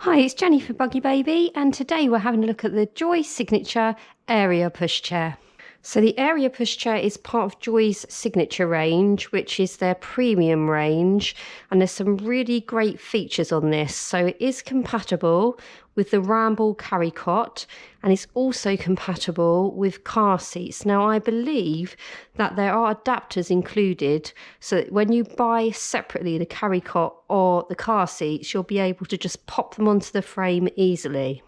Hi, it's Jenny for BuggyBaby, and today we're having a look at the Joie Signature Aeria Pushchair. So the Aeria Pushchair is part of Joie's Signature range, which is their premium range, and there's some really great features on this. So it is compatible with the Ramble carry cot, and it's also compatible with car seats. Now I believe that there are adapters included, so that when you buy separately the carry cot or the car seats, you'll be able to just pop them onto the frame easily.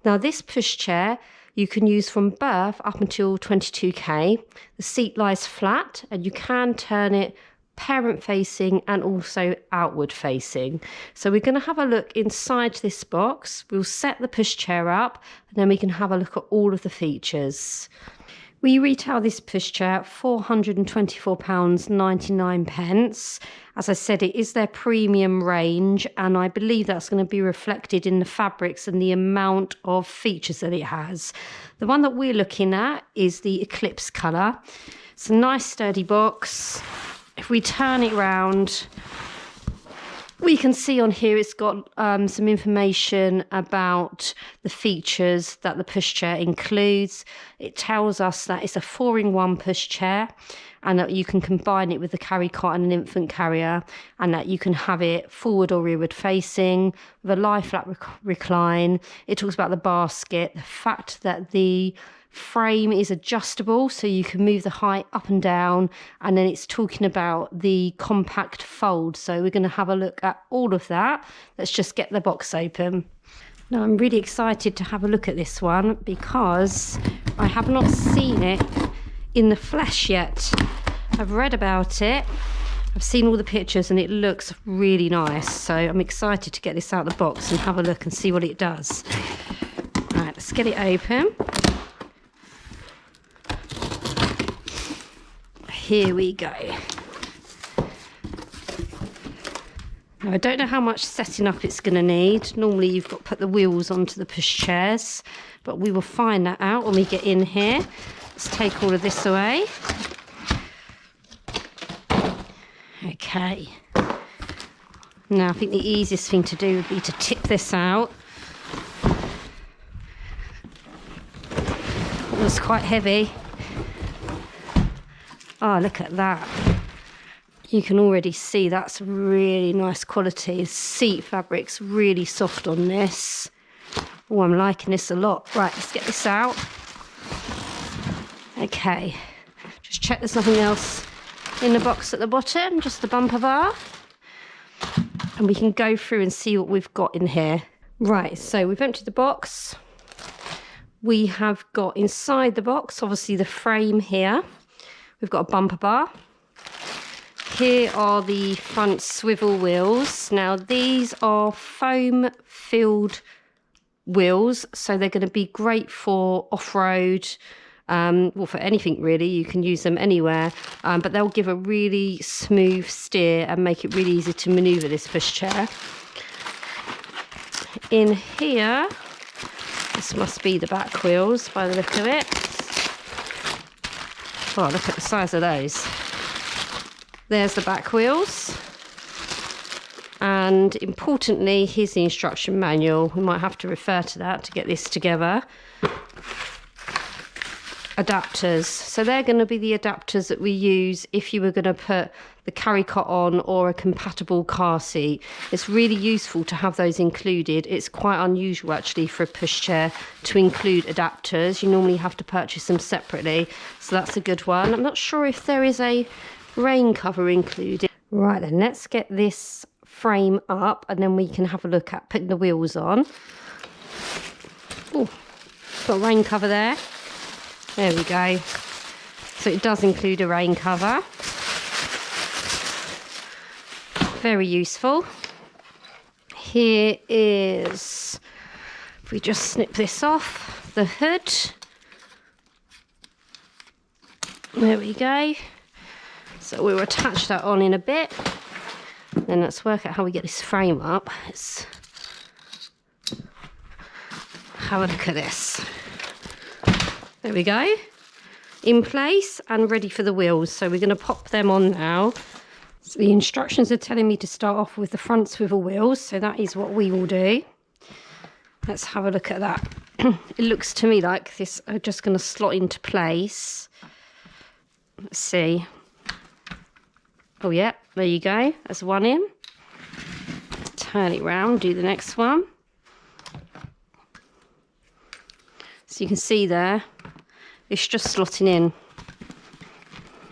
Now this pushchair you can use from birth up until 22k. The seat lies flat and you can turn it parent facing and also outward facing. So we're going to have a look inside this box. We'll set the pushchair up and then we can have a look at all of the features. We retail this pushchair £424.99. As I said, it is their premium range, and I believe that's going to be reflected in the fabrics and the amount of features that it has. The one that we're looking at is the Eclipse colour. It's a nice sturdy box. If we turn it round, we can see on here it's got some information about the features that the pushchair includes. It tells us that it's a 4-in-1 pushchair and that you can combine it with the carry cot and an infant carrier, and that you can have it forward or rearward facing with a lie flat recline. It talks about the basket, the fact that the frame is adjustable so you can move the height up and down, and then it's talking about the compact fold. So we're going to have a look at all of that. Let's just get the box open. Now I'm really excited to have a look at this one because I have not seen it in the flesh yet. I've read about it, I've seen all the pictures, and it looks really nice, so I'm excited to get this out of the box and have a look and see what it does. Right, let's get it open. Here we go. Now I don't know how much setting up it's going to need. Normally you've got to put the wheels onto the pushchairs, but we will find that out when we get in here. Let's take all of this away. Okay. Now I think the easiest thing to do would be to tip this out. It was quite heavy. Oh, look at that. You can already see that's really nice quality. The seat fabric's really soft on this. Oh, I'm liking this a lot. Right, let's get this out. Okay, just check there's nothing else in the box at the bottom, just the bumper bar. And we can go through and see what we've got in here. Right, so we've emptied the box. We have got inside the box, obviously the frame here. We've got a bumper bar. Here are the front swivel wheels. Now these are foam filled wheels, so they're going to be great for off-road, well, for anything really. You can use them anywhere, but they'll give a really smooth steer and make it really easy to maneuver this pushchair. In here, this must be the back wheels by the look of it. Oh, look at the size of those. There's the back wheels. And importantly, here's the instruction manual. We might have to refer to that to get this together. Adapters. So they're going to be the adapters that we use if you were going to put the carry cot on or a compatible car seat. It's really useful to have those included. It's quite unusual actually for a pushchair to include adapters. You normally have to purchase them separately, so that's a good one. I'm not sure if there is a rain cover included. Right then, let's get this frame up and then we can have a look at putting the wheels on. Oh, got a rain cover there. There we go. So it does include a rain cover. Very useful. Here is, if we just snip this off, the hood. There we go. So we'll attach that on in a bit. Then let's work out how we get this frame up. Let's have a look at this. There we go. In place and ready for the wheels. So we're going to pop them on now. So the instructions are telling me to start off with the front swivel wheels, so that is what we will do. Let's have a look at that. It looks to me like this are just going to slot into place. Let's see. Oh yeah, there you go. That's one in. Turn it round, do the next one. So you can see there, it's just slotting in.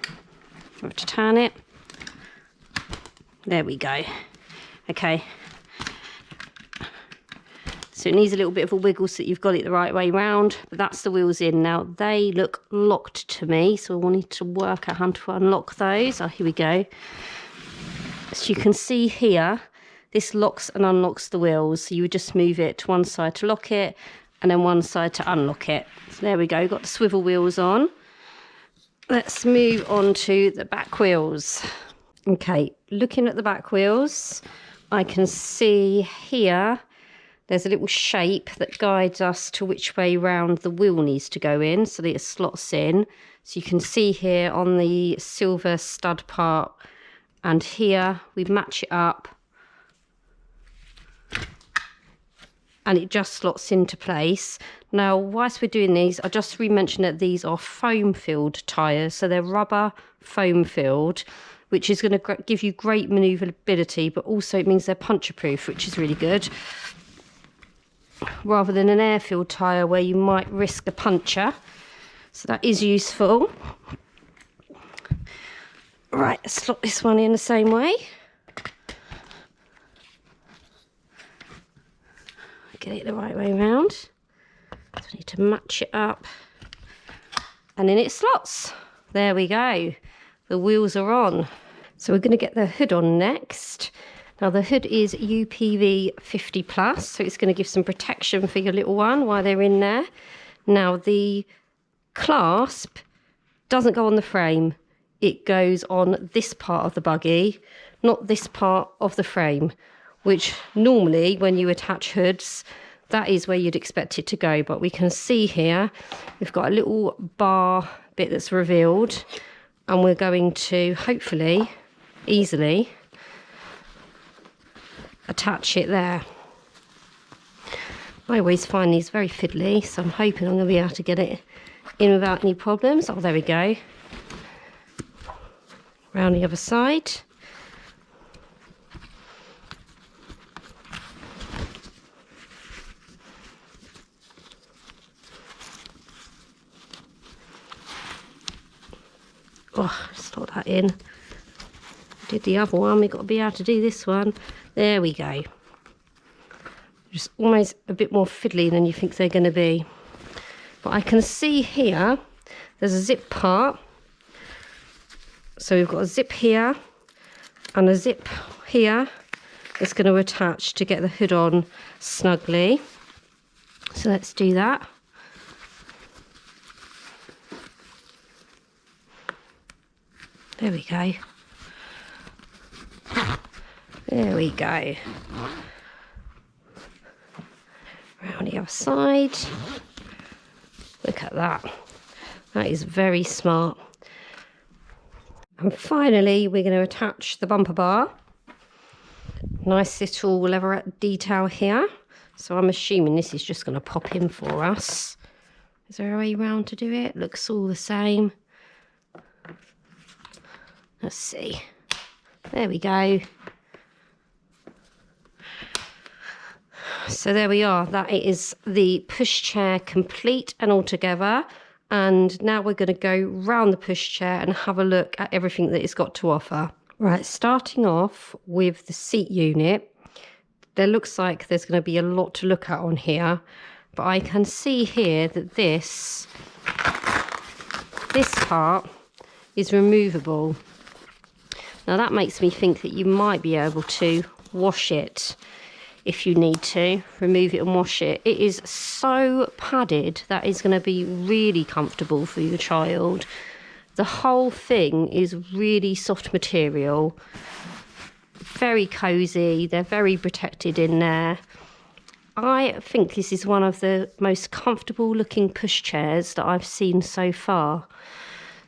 I have to turn it. There we go. Okay. So it needs a little bit of a wiggle so that you've got it the right way round, but that's the wheels in. Now they look locked to me, so I wanted to work out how to unlock those. Oh, here we go. So you can see here, this locks and unlocks the wheels. So you would just move it to one side to lock it, and then one side to unlock it. So there we go, got the swivel wheels on. Let's move on to the back wheels. Okay, looking at the back wheels, I can see here, there's a little shape that guides us to which way round the wheel needs to go in, so that it slots in. So you can see here on the silver stud part, and here we match it up, and it just slots into place. Now, whilst we're doing these, I just re-mentioned that these are foam-filled tyres, so they're rubber foam-filled, which is going to give you great manoeuvrability, but also it means they're puncture-proof, which is really good, rather than an air-filled tyre where you might risk a puncture. So that is useful. Right, let's slot this one in the same way. Get it the right way around. So I need to match it up. And then it slots. There we go. The wheels are on. So we're going to get the hood on next. Now the hood is UPV 50+, so it's going to give some protection for your little one while they're in there. Now the clasp doesn't go on the frame. It goes on this part of the buggy, not this part of the frame, which normally when you attach hoods, that is where you'd expect it to go. But we can see here, we've got a little bar bit that's revealed, and we're going to hopefully easily attach it there. I always find these very fiddly, so I'm hoping I'm going to be able to get it in without any problems. Oh, there we go. Round the other side. Oh, slot that in. Did the other one, we've got to be able to do this one. There we go. Just almost a bit more fiddly than you think they're going to be. But I can see here, there's a zip part. So we've got a zip here and a zip here that's going to attach to get the hood on snugly. So let's do that. There we go. There we go. Round the other side. Look at that. That is very smart. And finally, we're going to attach the bumper bar. Nice little leatherette detail here. So I'm assuming this is just going to pop in for us. Is there a way around to do it? Looks all the same. Let's see. There we go. So there we are. That is the pushchair complete and all together. And now we're going to go round the pushchair and have a look at everything that it's got to offer. Right, starting off with the seat unit. There looks like there's going to be a lot to look at on here. But I can see here that this part is removable. Now that makes me think that you might be able to wash it if you need to, remove it and wash it. It is so padded that is going to be really comfortable for your child. The whole thing is really soft material, very cozy. They're very protected in there. I think this is one of the most comfortable looking pushchairs that I've seen so far.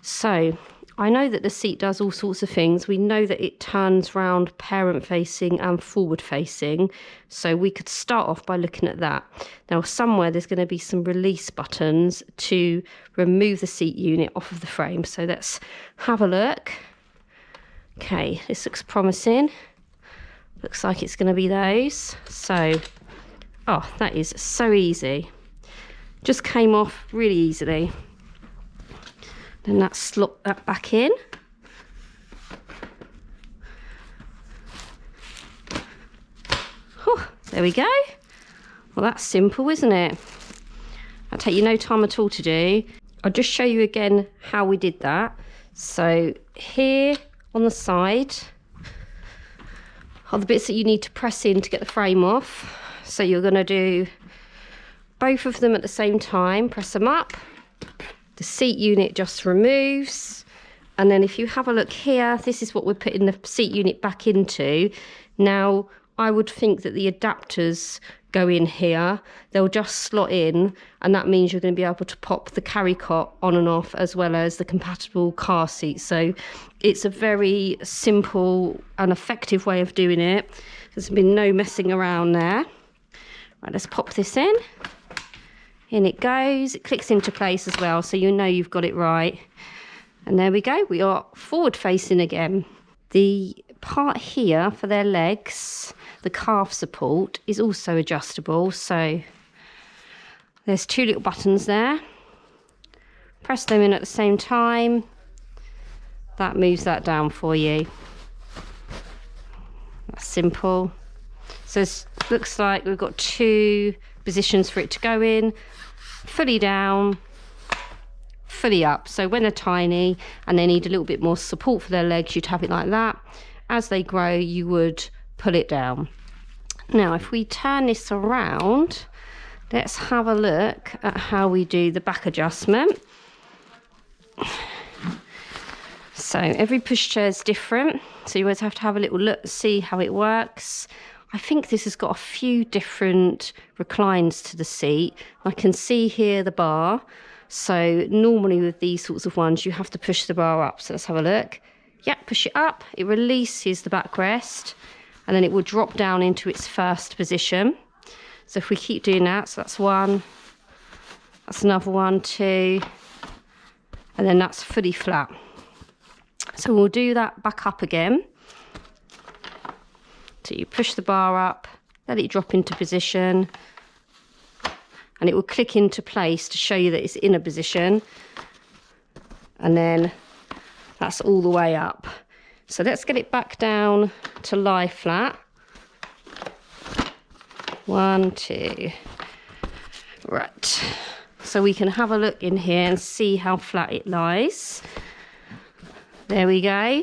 So I know that the seat does all sorts of things. We know that it turns round parent facing and forward facing. So we could start off by looking at that. Now somewhere there's going to be some release buttons to remove the seat unit off of the frame. So let's have a look. Okay, this looks promising. Looks like it's going to be those. So, oh, that is so easy. Just came off really easily. Then that slot that back in. Oh, there we go. Well, that's simple, isn't it? That'll take you no time at all to do. I'll just show you again how we did that. So here on the side are the bits that you need to press in to get the frame off. So you're going to do both of them at the same time, press them up. The seat unit just removes, and then if you have a look here, this is what we're putting the seat unit back into. Now I would think that the adapters go in here, they'll just slot in, and that means you're going to be able to pop the carry cot on and off as well as the compatible car seat. So it's a very simple and effective way of doing it. There's been no messing around there. Right, let's pop this in. In it goes, it clicks into place as well, so you know you've got it right. And there we go, we are forward facing again. The part here for their legs, the calf support, is also adjustable. So there's two little buttons there. Press them in at the same time. That moves that down for you. That's simple. So it looks like we've got two positions for it to go in. Fully down, fully up. So when they're tiny and they need a little bit more support for their legs, you'd have it like that. As they grow, you would pull it down. Now, if we turn this around, let's have a look at how we do the back adjustment. So every pushchair is different. So you always have to have a little look, see how it works. I think this has got a few different reclines to the seat. I can see here the bar. So normally with these sorts of ones, you have to push the bar up. So let's have a look. Yep, push it up. It releases the backrest, and then it will drop down into its first position. So if we keep doing that, so that's one, that's another one, two, and then that's fully flat. So we'll do that back up again. So you push the bar up, let it drop into position, and it will click into place to show you that it's in a position. And then that's all the way up. So let's get it back down to lie flat. One, two. Right. So we can have a look in here and see how flat it lies. There we go.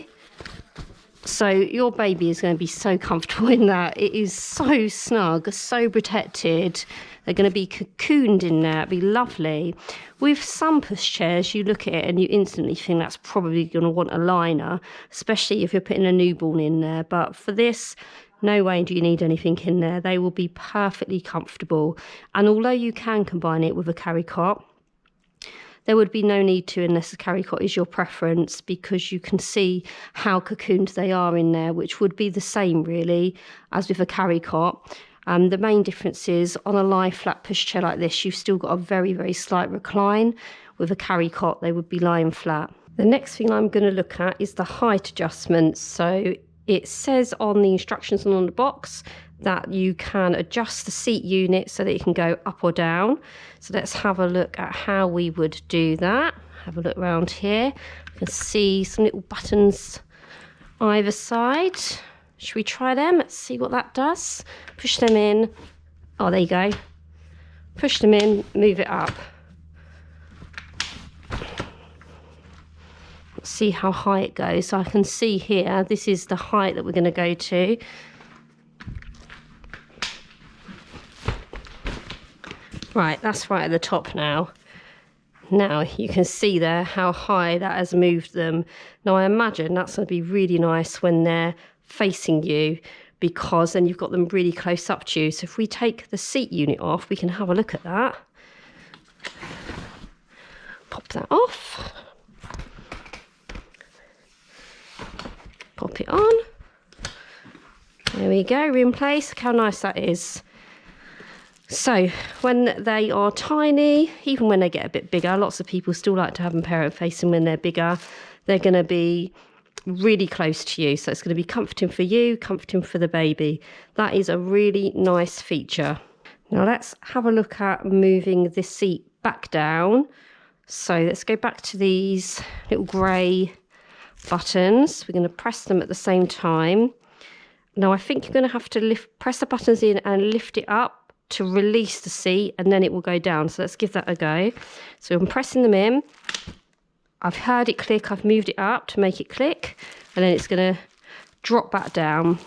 So your baby is going to be so comfortable in that. It is so snug, so protected. They're going to be cocooned in there. It'd be lovely. With some pushchairs, you look at it and you instantly think that's probably going to want a liner, especially if you're putting a newborn in there. But for this, no way do you need anything in there. They will be perfectly comfortable. And although you can combine it with a carry cot, there would be no need to unless the carry cot is your preference, because you can see how cocooned they are in there, which would be the same really as with a carry cot. The main difference is on a lie flat pushchair like this, you've still got a very, very slight recline. With a carry cot, they would be lying flat. The next thing I'm going to look at is the height adjustments. So it says on the instructions and on the box that you can adjust the seat unit so that it can go up or down. So let's have a look at how we would do that. Have a look around here. You can see some little buttons either side. Should we try them? Let's see what that does. Push them in. Oh, there you go. Push them in, move it up. Let's see how high it goes. So I can see here, this is the height that we're going to go to. Right, that's right at the top now. Now you can see there how high that has moved them. Now I imagine that's going to be really nice when they're facing you, because then you've got them really close up to you. So if we take the seat unit off, we can have a look at that. Pop that off. Pop it on. There we go, in place. Look how nice that is. So when they are tiny, even when they get a bit bigger, lots of people still like to have them parent facing when they're bigger. They're going to be really close to you. So it's going to be comforting for you, comforting for the baby. That is a really nice feature. Now let's have a look at moving this seat back down. So let's go back to these little grey buttons. We're going to press them at the same time. Now I think you're going to have to press the buttons in and lift it up to release the seat, and then it will go down. So let's give that a go. So I'm pressing them in. I've heard it click. I've moved it up to make it click, and then it's going to drop back down.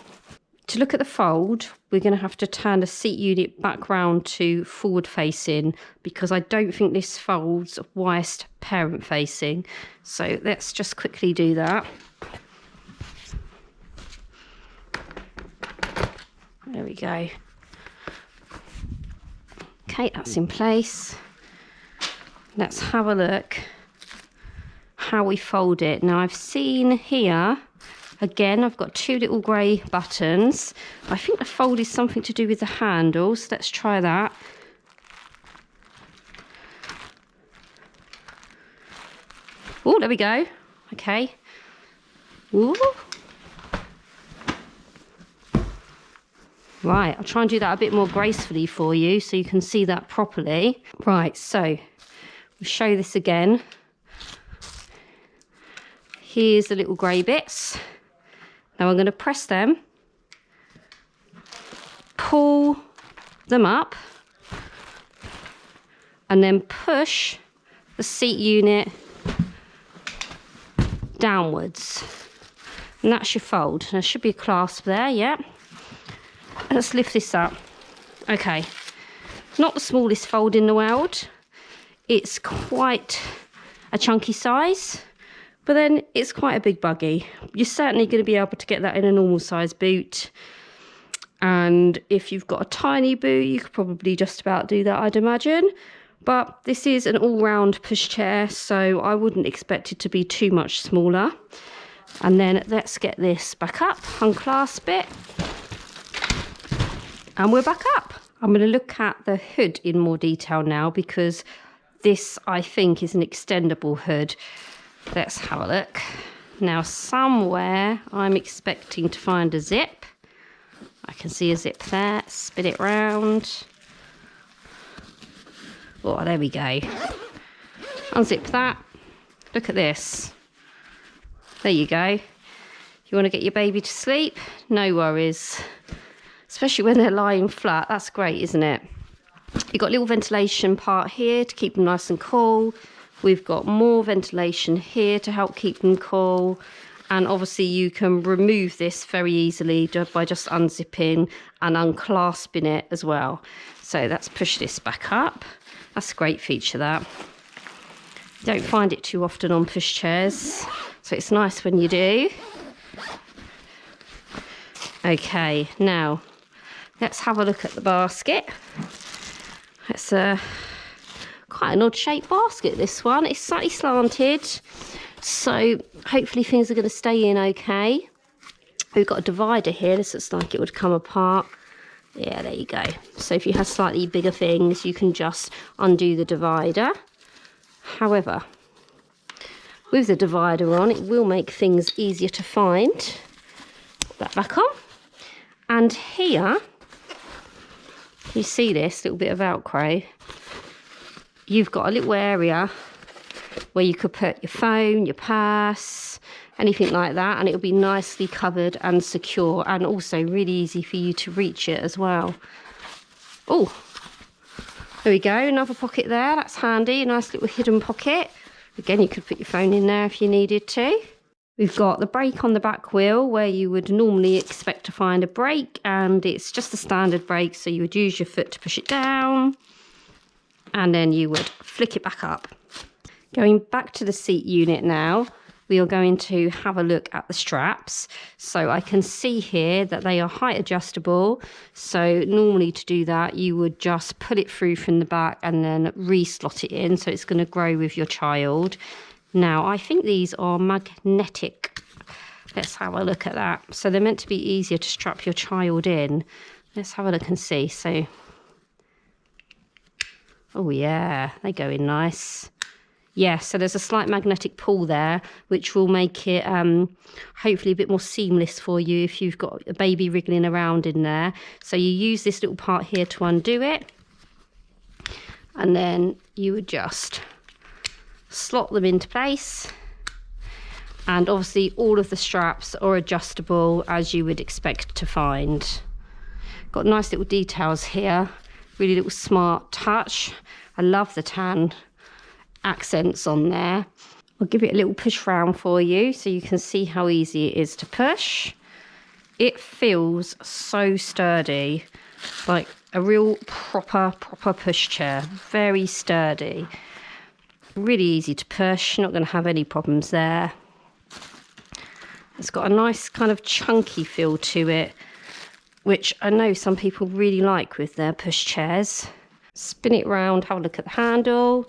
To look at the fold, we're going to have to turn the seat unit back round to forward facing, because I don't think this folds whilst parent facing. So let's just quickly do that. There we go. Okay, that's in place. Let's have a look how we fold it. Now I've seen here, again, I've got two little grey buttons. I think the fold is something to do with the handles. Let's try that. Oh, there we go. Okay. Ooh. Right, I'll try and do that a bit more gracefully for you so you can see that properly. Right, so we'll show this again. Here's the little grey bits. Now I'm going to press them, pull them up, and then push the seat unit downwards. And that's your fold. There should be a clasp there, yeah. Let's lift this up. Okay, not the smallest fold in the world. It's quite a chunky size, but then it's quite a big buggy. You're certainly going to be able to get that in a normal size boot. And if you've got a tiny boot, you could probably just about do that, I'd imagine. But this is an all-round pushchair, so I wouldn't expect it to be too much smaller. And then let's get this back up, unclasp it. And we're back up. I'm going to look at the hood in more detail now, because this, I think, is an extendable hood. Let's have a look. Now, somewhere I'm expecting to find a zip. I can see a zip there. Spin it round. Oh, there we go. Unzip that. Look at this. There you go. You want to get your baby to sleep? No worries. Especially when they're lying flat. That's great, isn't it? You've got a little ventilation part here to keep them nice and cool. We've got more ventilation here to help keep them cool. And obviously you can remove this very easily by just unzipping and unclasping it as well. So let's push this back up. That's a great feature, that. You don't find it too often on pushchairs, so it's nice when you do. Okay, now let's have a look at the basket. It's quite an odd shaped basket, this one. It's slightly slanted, so hopefully things are going to stay in okay. We've got a divider here. This looks like it would come apart. Yeah, there you go. So if you have slightly bigger things, you can just undo the divider. However, with the divider on, it will make things easier to find. Put that back on. And here, you see this little bit of Velcro. You've got a little area where you could put your phone, your purse, anything like that, and it'll be nicely covered and secure, and also really easy for you to reach it as well. Oh, there we go, another pocket there. That's handy, a nice little hidden pocket. Again, you could put your phone in there if you needed to. We've got the brake on the back wheel where you would normally expect to find a brake, and it's just a standard brake, so you would use your foot to push it down and then you would flick it back up. Going back to the seat unit now, we are going to have a look at the straps. So I can see here that they are height adjustable. So normally to do that, you would just pull it through from the back and then re-slot it in. So it's going to grow with your child. Now, I think these are magnetic Let's have a look at that. So they're meant to be easier to strap your child in. Let's have a look and see. So, oh yeah, they go in nice. Yeah, so there's a slight magnetic pull there, which will make it hopefully a bit more seamless for you if you've got a baby wriggling around in there. So you use this little part here to undo it. And then you would just slot them into place. And obviously all of the straps are adjustable as you would expect to find. Got nice little details here, really little smart touch. I love the tan accents on there. I'll give it a little push round for you so you can see how easy it is to push. It feels so sturdy, like a real proper pushchair. Very sturdy, really easy to push, not going to have any problems there. It's got a nice kind of chunky feel to it, which I know some people really like with their pushchairs. Spin it round, have a look at the handle.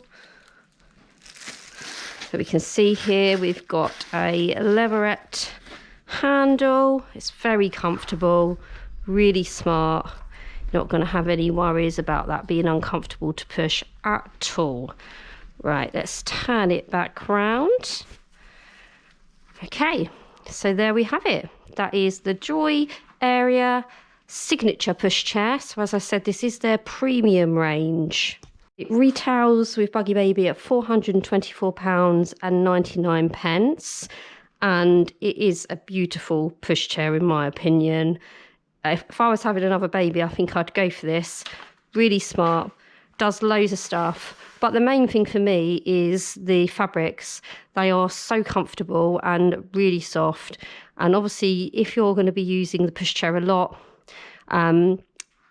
So we can see here we've got a leverette handle. It's very comfortable, really smart. You're not going to have any worries about that being uncomfortable to push at all. Right, let's turn it back round. Okay, so there we have it. That is the Joie Aeria Signature Pushchair. So as I said, this is their premium range. It retails with BuggyBaby at £424.99, and it is a beautiful pushchair in my opinion. If I was having another baby, I think I'd go for this. Really smart, does loads of stuff. But the main thing for me is the fabrics. They are so comfortable and really soft. And obviously, if you're going to be using the pushchair a lot,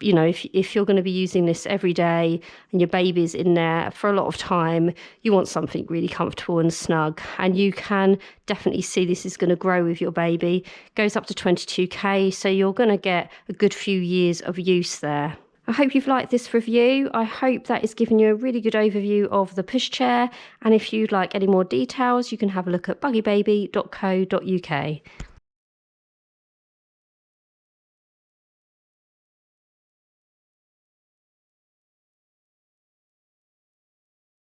you know, if you're going to be using this every day and your baby's in there for a lot of time, you want something really comfortable and snug. And you can definitely see this is going to grow with your baby. It goes up to 22k, so you're going to get a good few years of use there. I hope you've liked this review. I hope that is giving you a really good overview of the pushchair. And if you'd like any more details, you can have a look at buggybaby.co.uk.